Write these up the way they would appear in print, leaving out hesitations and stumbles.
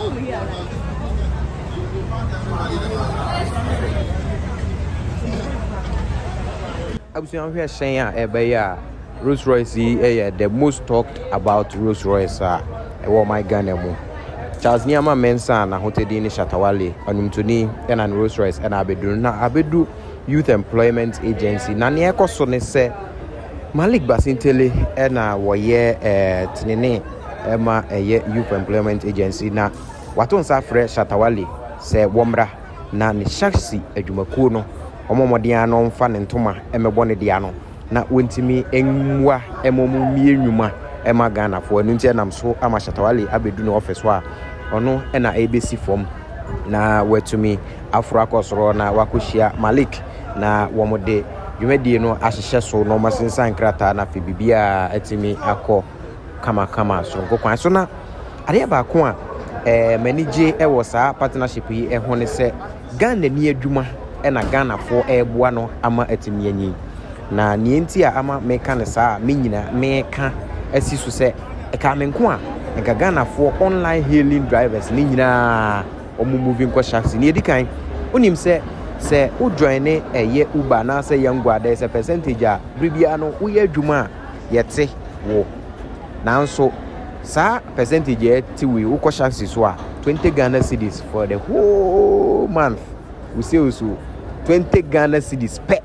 I'm here saying Rolls-Royce the most talked about Rolls-Royce my Ghana Charles Niama Mensa na hotedi ni Shatta Wale onimtoni and Rolls-Royce and abedu Youth Employment Agency na ne ekoso ne se Malik Basintale na YEA tinene ema Youth Employment Agency na wato nsa frɛ Shatta Wale se womra na ne Shaxi adwumakuo no omomode ano mfa ne ntoma emebɔ ne dia no na wontimi enwa emomu mienwuma ema Ghana fo anu ntia nam so ama Shatta Wale abedu no office wa ono na ABC form na wetumi afro akosoro na wakohia Malik na womode dwumadi no ahyehye so no masensan krata na fe bibia atimi akọ kama so nkokwan so na ade ba ko a manage wo saa partnership yi ho ne se Ghana ni adwuma na Ghana fo eboa no ama atimi anyi na nienti a ama meka ne saa me nyina meka asisu se ka menko a nka Ghana fo online hailing drivers ni nyina omu moving ko Shaxi ni edikan onim se o join eye Uber na se yangwa there is a percentage a bribia no wo ye adwuma yete wo nanso sa percentage yete we wo ko Shaxi so a 20 Ghana cedis for the whole month we say also 20 Ghana cedis pe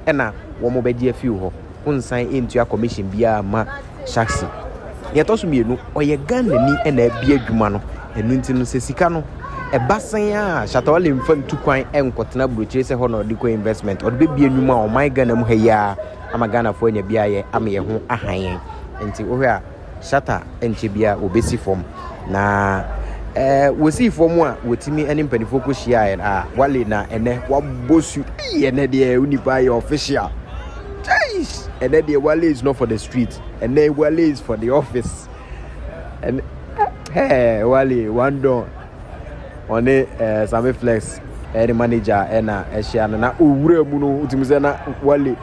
ena wo mo beji afi ho unsan into a commission bia ma Shaxi yeto so mienu oye Ghana ni ena bia adwuma no enu nti no se sika no ebasan a Shatta Wale mfa ntukwan enkotena brochire se ho no de ko investment o de bia nwuma o my Ghana mu ha ya ama Ghana fo nya bia ye ama ye ho ahan nti o hwe a Shatta enche bia obesi form na wosi form a wotimi eni mpanifo ko hia a Wale na ene wabosu ene de unipa ye official jeez ene de Wale is not for the street ene Wale is for the office and hey Wale one door on Sami Flex the manager na ehia na owura mu no utimize na Wale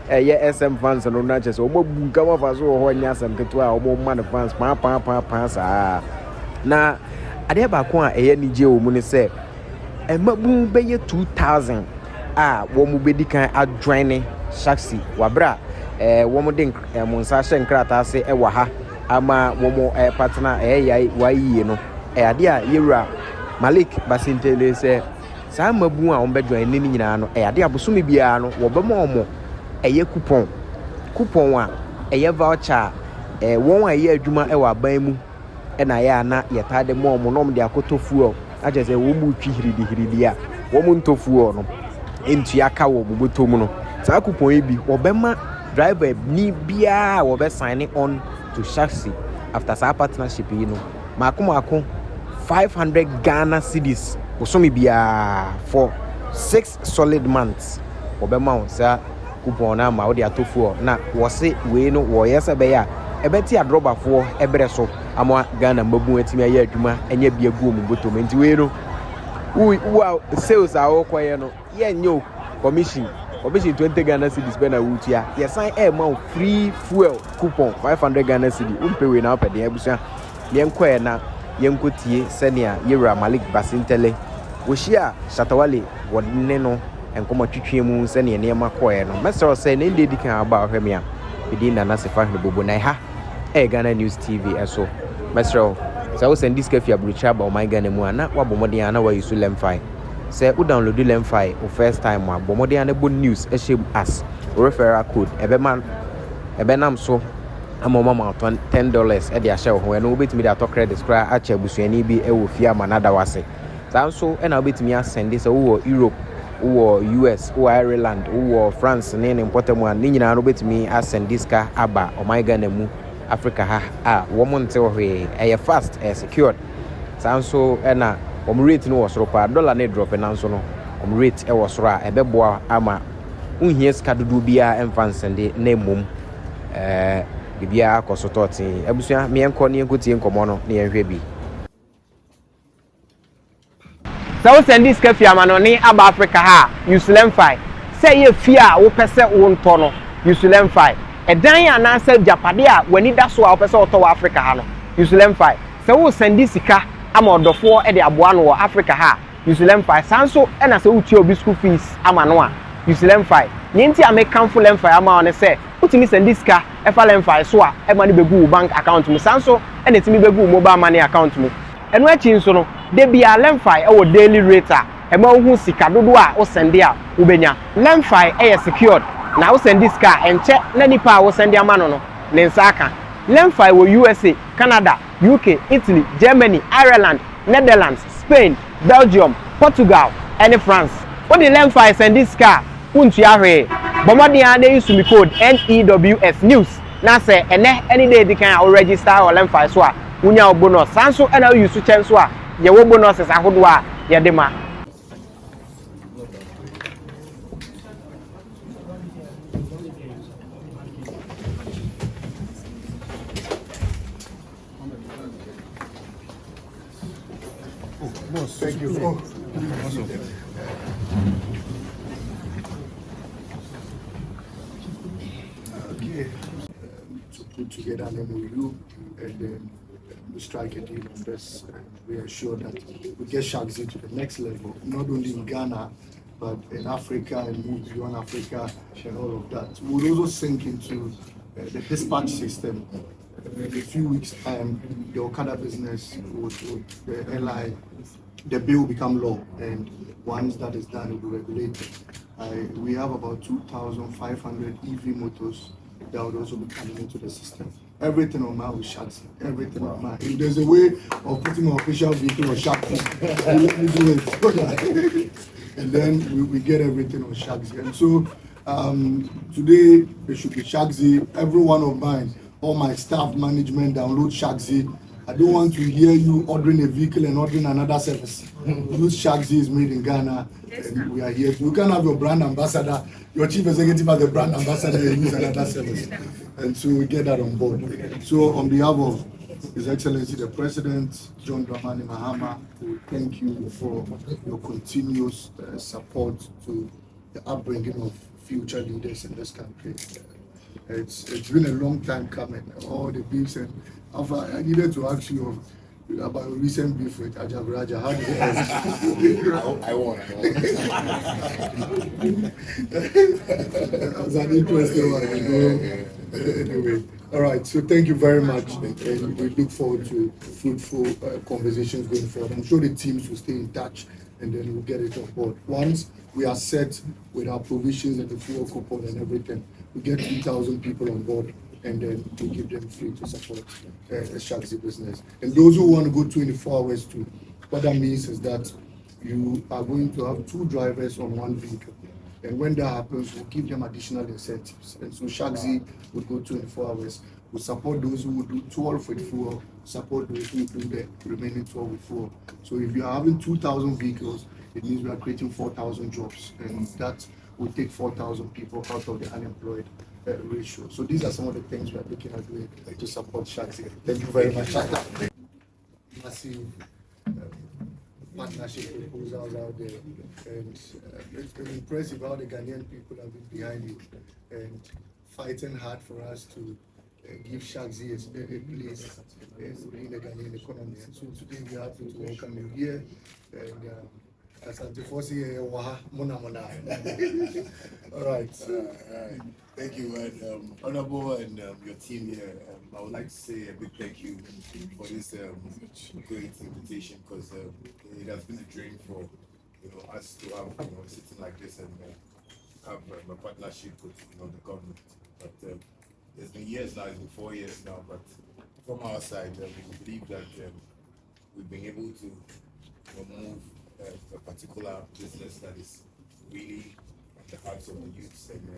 SM fans no na chese o mabunka mafa so ho nya asem keto a o man fans pa sa na ade ba ko a nije o mu ne se mabu beye 2000 wo mu bedi kan adjoin Shaxi wabra wo mu den mo nsa hye nkrata se wa ha ama wo mu partner YEA no ade a yewura Malik Basintale se sa mabu a ombedwan ni nyina no ade abosome bia no wo bema omo coupon a voucher won a ye adwuma wa aban mu na ya na yetade mo nom de akotofuo aje se wo mu twi hiridi a wo mu ntofuo no entu aka wo bobotom no sa coupon e bi wo bema driver ni bia wo be sign on to Shaxi after sa partnership yi no mako 500 Ghana cedis osome bia for 6 solid months wo bema on sa coupon na ma wo de atofuo na wo se we no wo yesa be ya ebeti adrobafo ebre so ama Ghana mabu atimi aye adwuma enya bia gu mu botom nti we no wow sales a wo koye no ye nyo commission 20 Ghana cedis be na wutia ye sign ma free fuel coupon 500 Ghana cedis umpe we na opede abusa ye nkoye na ye nkotie senia yewura Malik Basintale wo hia Shatta Wale wodne no enkomo twetwemu senia ne ma koye no mesero say ne ndedi kan aba hwemia bidi na na sefa hne bobo na ha Ghana News TV eso mesero say wo send this cafe abrucha ba my Ghana mu ana wabomode ana wa yusu lemfi say wo download lemfi o first time wa bomode ana bo news ehye as referral code ebenam so amoma $10 e de ahye ho eno obetimi de ato credit scra acha busuani bi e wo fia manada wase sanso e na obetimi asend this wo Europe wo US wo Ireland wo France ne important one ni nyina no betimi asend this car aba o my Ghana mu Africa ha wo monte wo hwe e fast e secured sanso e na wo rate no wo soro pa dollar ne drop na nso no wo rate e wo soro a e beboa ama unhie ska dudu bia emfa nsende na mum bibia akosototi abusua me enko ne enkotie nkomo no ne yenhwe bi so send this cafe amano ni aba Africa ha Yusulemfi say ye fia wo pese wo nto no Yusulemfi edan ya na say japade a wani da so a wo pese wo to Africa ha no Yusulemfi say wo send this sika ama odofo e de aboa no wɔ Africa ha use lemfi sanso e na se utie obi school fees ama no a use lemfi ne nti amekanfo lemfi ama one se utimi send diska e fa lemfi so a e ma ne begu bank account mu sanso e na timi begu mobile money account mu eno achi nso no de bia lemfi e wo daily rate a e ma hu sika dodo a wo send a wo benya lemfi e secured na wo send diska enche na nipa wo send ama no ne nsa aka lemfi wo USA Canada UK Italy Germany Ireland Netherlands Spain Belgium Portugal and France what the lemfi send diska untu ahwe bomodi an dey use me code NEWS news na say ene any day di kan o register o lemfi so a unya o bonus sanso e na use chen so a ye wo bonuses ahodo a ye de ma Thank you. Oh. Okay. To put together an MOU and then we strike a deal on this. We are sure that we get Shaxi to the next level, not only in Ghana, but in Africa and move beyond Africa and all of that. We'll also sink into the dispatch system. In a few weeks' time, the Okada business would the airline, the bill will become law, and once that is done, it will be regulated. We have about 2,500 EV motors that would also be coming into the system. Everything on my with Shaxi, everything on my. If there's a way of putting an official vehicle on Shaxi, let me do it. And then we get everything on Shaxi. And so today, there should be Shaxi, every one of mine. All my staff management download Shaxi. I don't want to hear you ordering a vehicle and ordering another service. Use Shaxi is made in Ghana, and we are here. You can have your brand ambassador, your chief executive as the brand ambassador, and use another service. And so we get that on board. So on behalf of His Excellency the President, John Dramani Mahama, we thank you for your continuous support to the upbringing of future leaders in this country. It's been a long time coming. All the beefs and I needed to ask you about your recent beef with Ajabraja. How did it end? I won. That was an interesting one. Anyway, all right. So thank you very much, and we look forward to fruitful conversations going forward. I'm sure the teams will stay in touch, and then we'll get it on board. Once we are set with our provisions and the fuel coupon and everything, we get 2,000 people on board, and then we give them free to support the Shaxi business. And those who want to go 24 hours too, what that means is that you are going to have 2 drivers on 1 vehicle. And when that happens, we'll give them additional incentives. And so Shaxi would go 24 hours. We'll support those who will do 12 with fuel, support those who do the remaining 12 with fuel. So if you are having 2,000 vehicles, it means we are creating 4,000 jobs. And that will take 4,000 people out of the unemployed ratio. So these are some of the things we are looking at doing to support Shaxi. Thank you very much. Massive partnership proposals out there, and it's been impressive how the Ghanaian people have been behind it and fighting hard for us to give Shaxi a place in the Ghanaian economy. And so today we are happy to welcome you here, and as Antifosi Mona. All right. Thank you, and Honorable and your team here. I would like to say a big thank you for this great invitation, because it has been a dream for us to have sitting like this and have a partnership with the government. But it's been years now, it's been 4 years now. But from our side, we believe that we've been able to move a particular business that is really at the hearts of the youths, and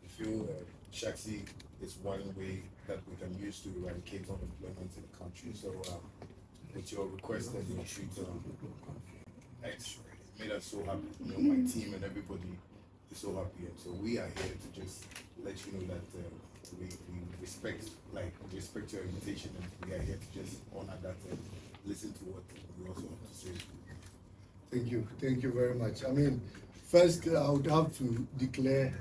we feel Shaxi is one way that we can use to eradicate unemployment in the country. So with your request and your treat, it's made us so happy. My team and everybody is so happy, and so we are here to just let you know that we respect your invitation, and we are here to just honor that and listen to what we also have to say. Thank you very much. I mean, first I would have to declare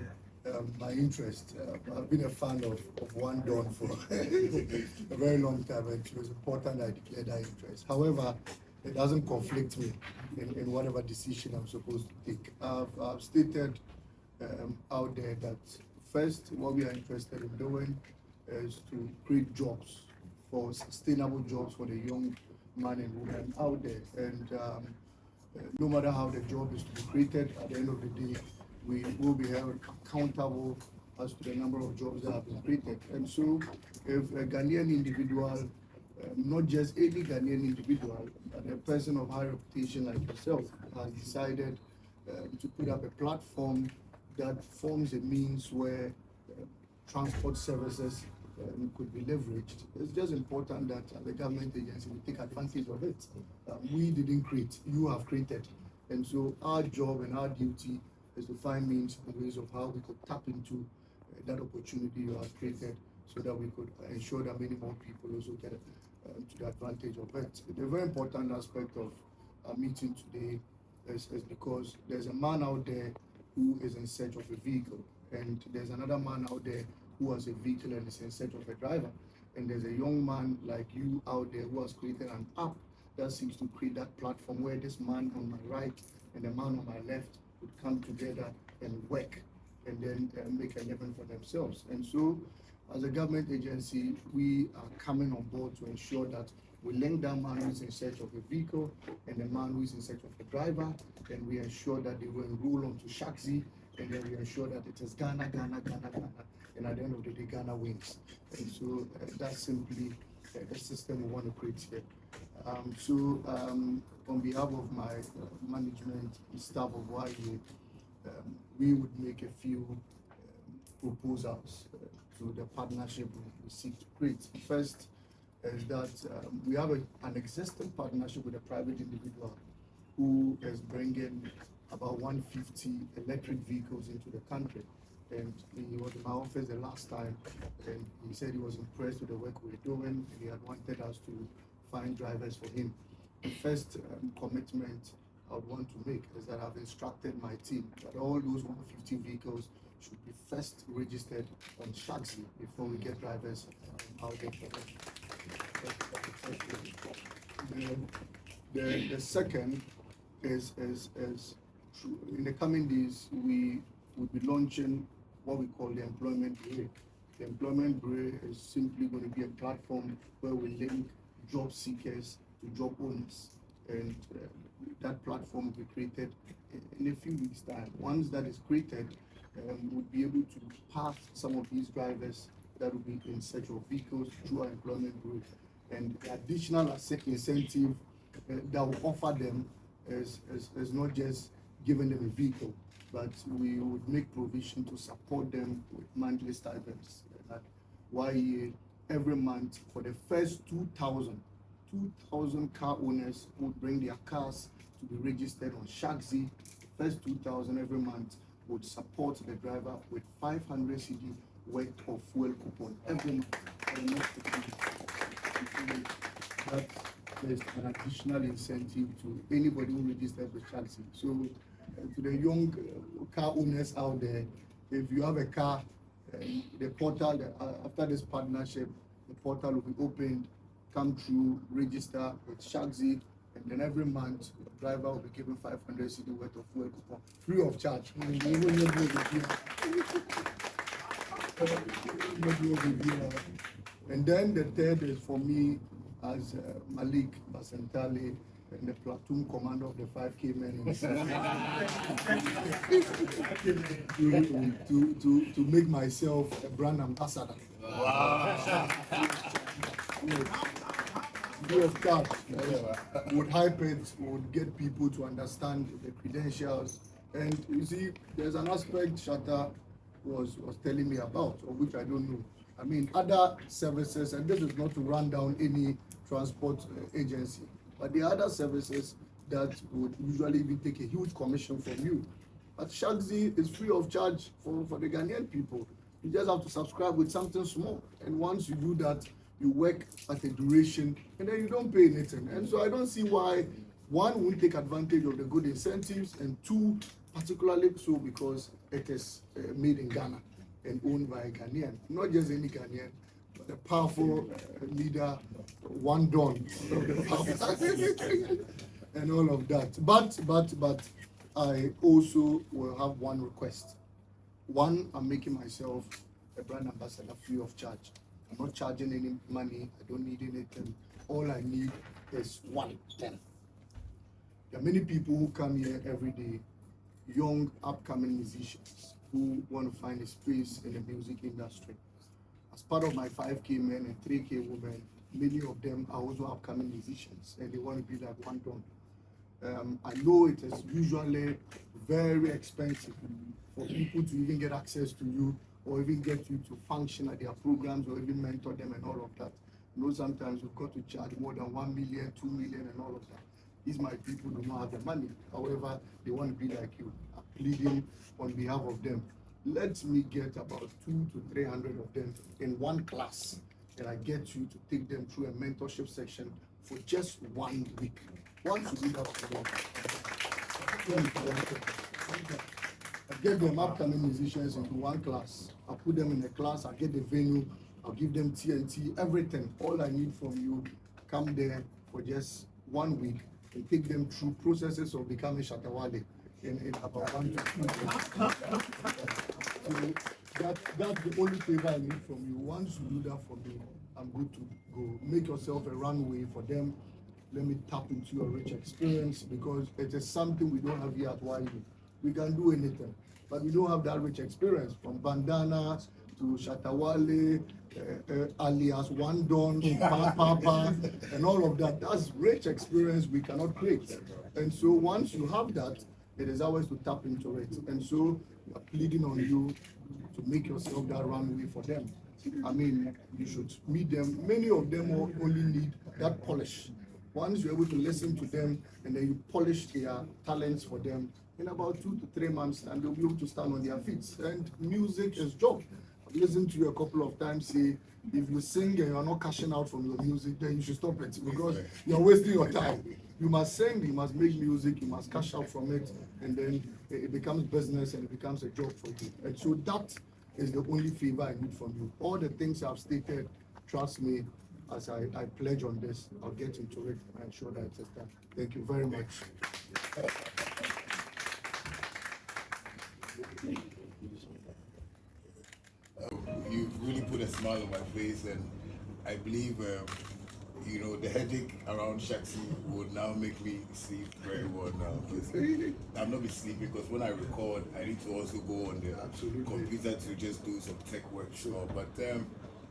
my interest. I've been a fan of One Dawn for a very long time, and it was important I declare that interest. However, it doesn't conflict me in whatever decision I'm supposed to take. I've stated out there that first, what we are interested in doing is to create jobs, for sustainable jobs for the young man and woman out there. And no matter how the job is to be created, at the end of the day, we will be held accountable as to the number of jobs that have been created. And so, if a Ghanaian individual, not just any Ghanaian individual, but a person of high reputation like yourself, has decided to put up a platform that forms a means where transport services could be leveraged. It's just important that the government agency will take advantage of it. We didn't create, you have created. And so our job and our duty is to find means and ways of how we could tap into that opportunity you have created, so that we could ensure that many more people also get to the advantage of it. The very important aspect of our meeting today is because there's a man out there who is in search of a vehicle, and there's another man out there who has a vehicle and is in search of a driver, and there's a young man like you out there who has created an app that seems to create that platform where this man on my right and the man on my left would come together and work and then make a living for themselves. And so, as a government agency, we are coming on board to ensure that we link that man who is in search of a vehicle and the man who is in search of a driver, and we ensure that they will enroll onto Shaxi, and then we ensure that it is Ghana, Ghana, Ghana, Ghana, and at the end of the day, Ghana wins. And so that's simply the system we want to create here. On behalf of my management staff of YEA, we would make a few proposals to the partnership we seek to create. First is that we have an existing partnership with a private individual who is bringing about 150 electric vehicles into the country. And he was in my office the last time, and he said he was impressed with the work we were doing, and he had wanted us to find drivers for him. The first commitment I would want to make is that I've instructed my team that all those 150 vehicles should be first registered on Shaxi before we get drivers out there. The second is in the coming days we will be launching what we call the employment bureau. The employment bureau is simply going to be a platform where we link job seekers to job owners, and that platform will be created in a few weeks' time. Once that is created, we'll be able to pass some of these drivers that will be in search of vehicles through our employment bureau. And the additional incentive that will offer them is not just giving them a vehicle, but we would make provision to support them with monthly stipends. At YEA, every month for the first 2,000 car owners would bring their cars to be registered on Shaxi. The first 2,000 every month would support the driver with 500 cedi worth of fuel coupon every month. That is an additional incentive to anybody who registers with Shaxi. So, to the young car owners out there, if you have a car, the portal, after this partnership, the portal will be opened, come through, register with Shaxi, and then every month, the driver will be given 500 cedi worth of fuel coupon, free of charge. And then the third is for me as Malik Basintale, and the platoon commander of the 5K men to make myself a brand ambassador. Wow. Free of charge. Would hype it, would get people to understand the credentials. And you see, there's an aspect Shatta was telling me about, of which I don't know. I mean, other services, and this is not to run down any transport agency, but the other services that would usually even take a huge commission from you. But Shaxi is free of charge for the Ghanaian people. You just have to subscribe with something small. And once you do that, you work at a duration, and then you don't pay anything. And so I don't see why one won't take advantage of the good incentives, and two, particularly so because it is made in Ghana and owned by a Ghanaian. Not just any Ghanaian, the powerful leader, one Don, and all of that. But I also will have one request. One, I'm making myself a brand ambassador free of charge. I'm not charging any money. I don't need anything. All I need is 110. There are many people who come here every day, young, upcoming musicians who want to find a space in the music industry. As part of my 5K men and 3K women, many of them are also upcoming musicians and they want to be like one Don. I know it is usually very expensive for people to even get access to you or even get you to function at their programs or even mentor them and all of that. You know, sometimes we've got to charge more than 1 million, 2 million and all of that. These my people do not have the money. However, they want to be like you. I'm pleading on behalf of them. Let me get about 200 to 300 of them in one class, and I get you to take them through a mentorship section for just 1 week. Once you do that for them, I get them upcoming musicians into one class. I put them in a class. I get the venue. I'll give them TNT, everything. All I need from you, come there for just 1 week and take them through processes of becoming Shatta Wale in about 1 to 2 years. So that's the only favor I need from you. Once you do that for me, I'm good to go. Make yourself a runway for them. Let me tap into your rich experience because it is something we don't have here at YEA. We can do anything, but we don't have that rich experience from bandana to Shatta Wale, alias One Don, Papa, and all of that. That's rich experience we cannot create. And so once you have that, it is always to tap into it. And so we are pleading on you to make yourself that runway for them. I mean, you should meet them. Many of them only need that polish. Once you're able to listen to them and then you polish their talents for them, in about 2 to 3 months, and they'll be able to stand on their feet. And music is job. I've listened to you a couple of times say, if you sing and you're not cashing out from your music, then you should stop it because you're wasting your time. You must sing, you must make music, you must cash out from it, and then it becomes business and it becomes a job for you. And so that is the only favor I need from you. All the things I've stated, trust me, as I pledge on this, I'll get into it and ensure that it's done. Thank you very much. You've really put a smile on my face, and I believe you know, the headache around Shaxi will now make me sleep very well now. I'm not be sleeping because when I record, I need to also go on the computer to just do some tech work. Sure, but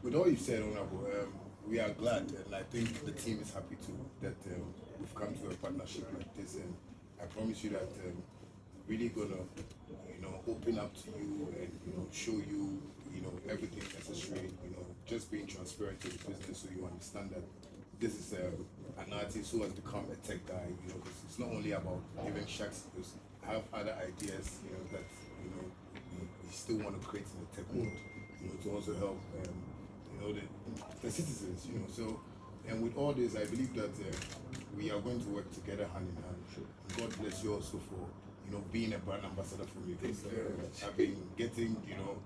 with all you said, Honorable, we are glad, and I think the team is happy too that we've come to a partnership like this, and I promise you that really gonna, you know, open up to you and, you know, show you, you know, everything necessary, you know, just being transparent to the business so you understand that this is an artist who has become a tech guy, you know, because it's not only about giving Shaxi, because I have other ideas, you know, that, you know, we still want to create in the tech world, you know, to also help, you know, the citizens, you know, so, and with all this, I believe that we are going to work together hand in hand. God bless you also for, you know, being a brand ambassador for me, because I've been getting, you know,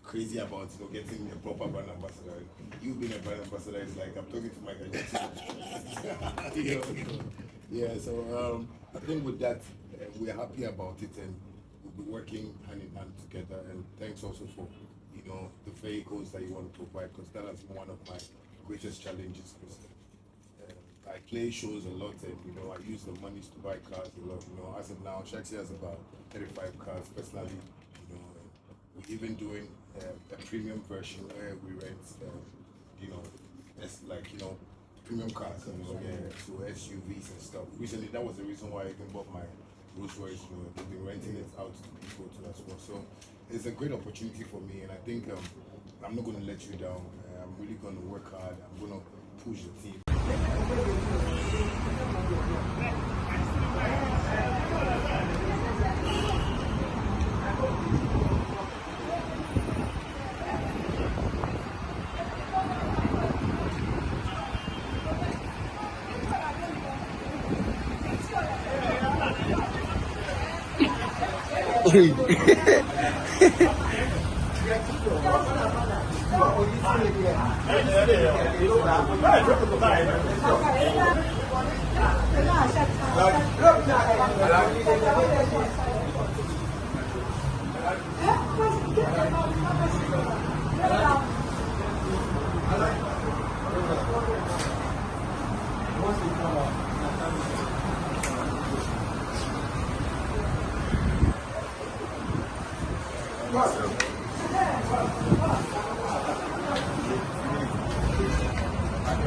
crazy about, you know, getting a proper brand ambassador. You being a brand ambassador is like I'm talking to Michael Jackson. You know? Yeah, so I think with that, we're happy about it, and we'll be working hand in hand together. And thanks also for, you know, the vehicles that you want to provide, because that has been one of my greatest challenges. Because I play shows a lot, and, you know, I use the monies to buy cars a lot. You know, as of now, Shaxi has about 35 cars personally. You know, we're even doing a premium version where we rent, you know, it's like, you know, premium cars, you know, yeah, so SUVs and stuff. Recently, that was the reason why I even bought my Rolls-Royce. You know, we've been renting it out to people too as well. So it's a great opportunity for me, and I think I'm not going to let you down. I'm really going to work hard. I'm going to push the team.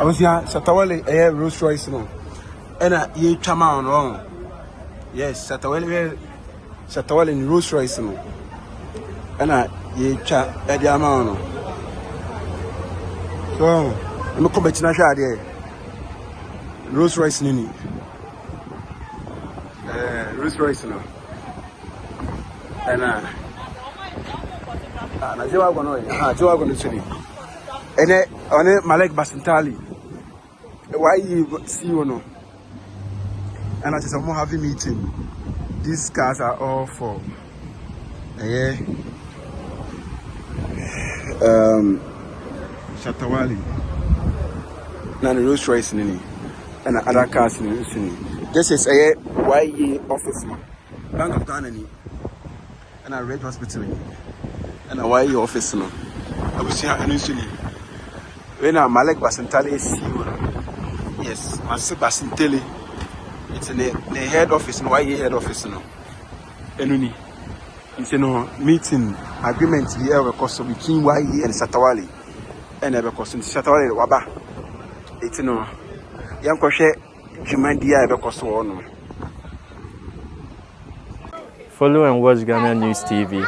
I was here, Shatta Wale, Rolls-Royce, no. And ye come on wrong. Yes, Shatta Wale in Rolls-Royce, no. And ye chat at the amount. So, I'm coming to Nasha there. Rolls-Royce, Nini. Rolls-Royce, no. And G-Wagon is in. And on it, Malik Basintale. YEA CEO no. And I just am having meeting. These cars are all for Shatta Wale. Now the Rolls-Royce nini. And other cars nini. This is a YEA office. Bank of Ghana ni. And a Red Hospital ni. And a YEA office no. I was here initially. When Malik Basintale is CEO. Yes, Mercedes Basintale. It's in the head office, no YEA head office, no. Enuni. It's no meeting agreement here because between YEA and Shatta Wale. And because Shatta Wale waba. It's no. Young crochet, Jumandia because one. Follow and watch Ghana News TV.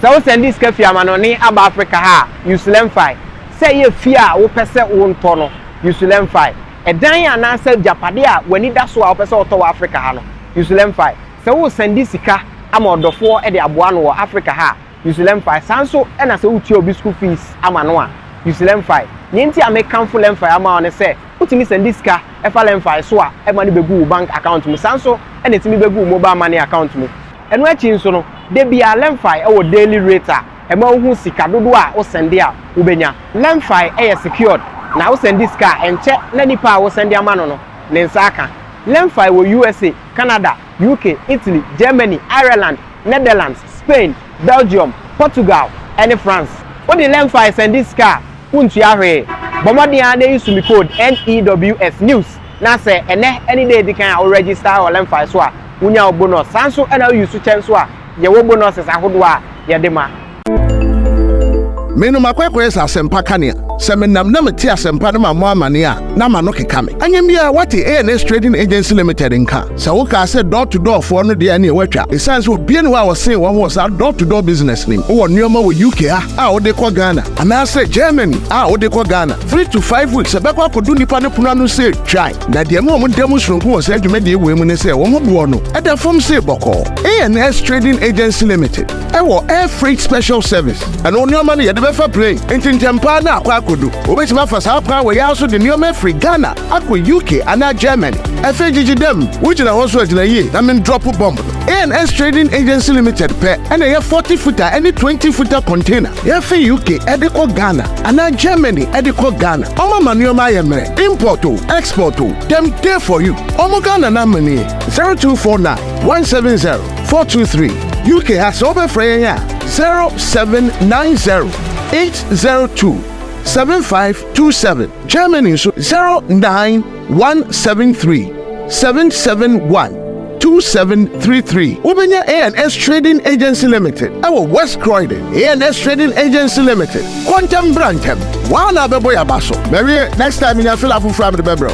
So send this cafe amanoni aba Africa ha Usulem 5 say ye fear wo pese won to no Usulem 5 edan ya na say japade a wani da so a wo pese oto wa Africa ha no Usulem 5 say wo send this sika amodofo e de aboa no wo Africa ha Usulem 5 sanso e na say wo tie obi school fees amano a Usulem 5 nyenti American full Lem 5 ama one say utimi send this sika e fa Lem 5 so a e ma ne begu bank account mu sanso e na timi begu mobile money account mu enu achi nso no de bia Lem 5 e wo daily rate a e ma hu sika dodo a wo send a wo benya Lem 5 e secured na wo send this car enche na nipa wo send amano no ne nsa aka Lem 5 wo USA, Canada, UK, Italy, Germany, Ireland, Netherlands, Spain, Belgium, Portugal and France. What the Lem 5 send this car untu ahwe bomodi ade use me code NEWS news na say any day they can register or Lem 5 so a unya bonus sanso and you use chance so a ye wo bonuses ahodo a ye de ma Menu makwekwe sa sempa kania. Semenam na meti asempa na mamo amane a na ma no keka me. Anyambia wati ANS Trading Agency Limited nka. Sa wo ka say door to door for no de na watwa. Esanse obi ne wa say won was door to door business nim. Wo nneoma wo UK a wo de kwa Ghana. Ana say Germany a wo de kwa Ghana. 3 to 5 weeks ebekwa kodu nipa ne punu anu say try. Na de mo demo sonko wo say adwuma de we mu ne say wo mo bo no. E da form say boko. ANS Trading Agency Limited. E wo air freight special service. And nneoma ne be fa plane intintempa na akwa kodu obetima fa sa akwa we also the new free Ghana akwa UK and Germany afegigi dem which na also agina ye na men drop bomb ANS Trading Agency Limited pe and a 40 footer any 20 footer container ye fe UK ediko Ghana and Germany ediko Ghana omo manuoma yemre import o export o dem there for you omo Ghana na money 0249 170 423 UK has over free 0790 802-7527. Germany 09173-771-2733. Ubenya ANS Trading Agency Limited. Our West Croydon ANS Trading Agency Limited. Quantum Brantem. Wana bebo ya baso. Maybe next time in your fill up from the bebro.